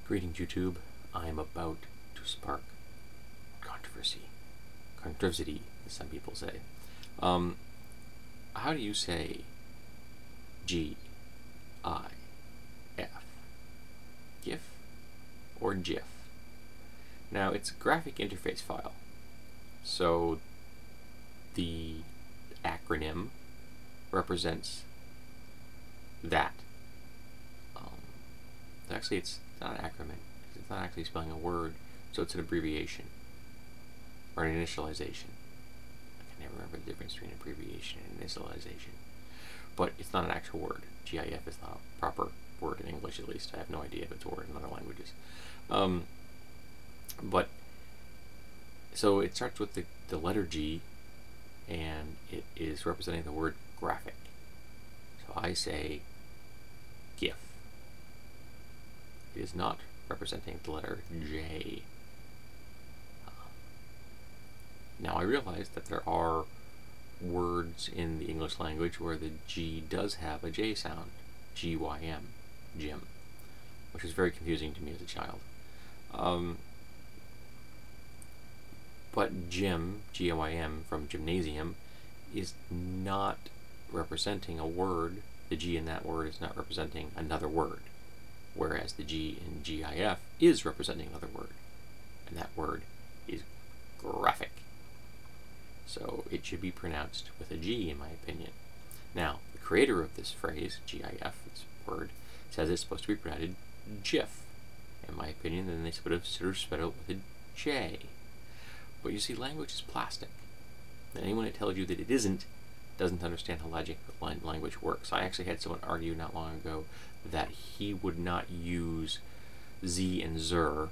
Greetings, YouTube. I am about to spark controversy. Controversy, as some people say. How do you say GIF? GIF or JIF? Now, it's a graphic interface file, so the acronym represents that. Actually, it's not an acronym. It's not actually spelling a word, so it's an abbreviation or an initialization. I can never remember the difference between abbreviation and initialization. But it's not an actual word. GIF is not a proper word in English, at least. I have no idea if it's a word in other languages. But so it starts with the letter G, and it is representing the word graphic. So I say GIF. It is not representing the letter J. Now I realize that there are words in the English language where the G does have a J sound. G-Y-M, Jim, which is very confusing to me as a child. But Jim, G-Y-M, from gymnasium, is not representing a word. The G in that word is not representing another word, whereas the G in GIF is representing another word, and that word is graphic. So it should be pronounced with a G, in my opinion. Now, the creator of this phrase, GIF, this word, says it's supposed to be pronounced JIF. In my opinion, then they should have spelled it with a J. But you see, language is plastic. And anyone that tells you that it isn't doesn't understand how language works. I actually had someone argue not long ago that he would not use Z and Zer,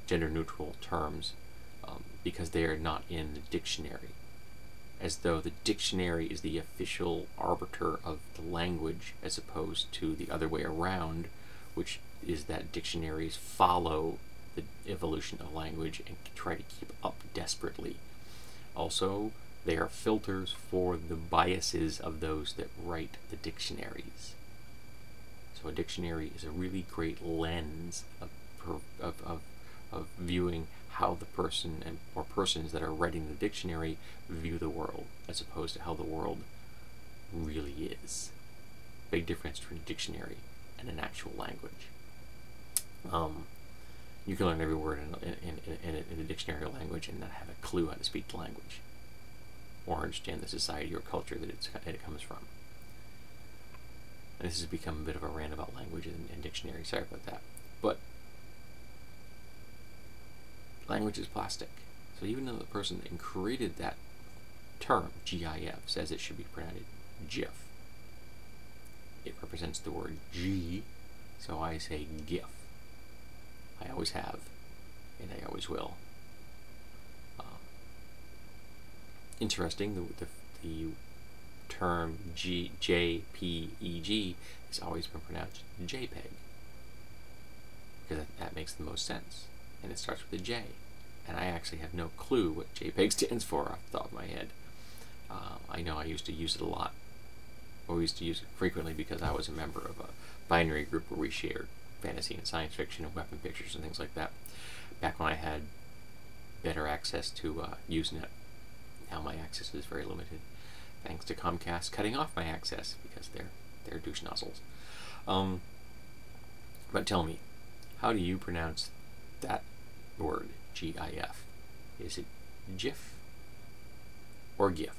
gender-neutral terms, because they are not in the dictionary, as though the dictionary is the official arbiter of the language as opposed to the other way around, which is that dictionaries follow the evolution of language and try to keep up desperately. Also, they are filters for the biases of those that write the dictionaries. So a dictionary is a really great lens of viewing how the person or persons that are writing the dictionary view the world, as opposed to how the world really is. Big difference between a dictionary and an actual language. You can learn every word in a dictionary language and not have a clue how to speak the language, or understand the society or culture that it comes from. And this has become a bit of a rant about language and dictionary. Sorry about that. But language is plastic. So even though the person that created that term, GIF, says it should be pronounced JIF, it represents the word G, so I say GIF. I always have, and I always will. Interesting, the term JPEG has always been pronounced JPEG, because that makes the most sense, and it starts with a J, and I actually have no clue what JPEG stands for off the top of my head. I know I used to use it a lot, or we used to use it frequently because I was a member of a binary group where we shared fantasy and science fiction and weapon pictures and things like that, back when I had better access to Usenet. Now my access is very limited, thanks to Comcast cutting off my access because they're douche nozzles. But tell me, how do you pronounce that word, GIF? Is it JIF or GIF?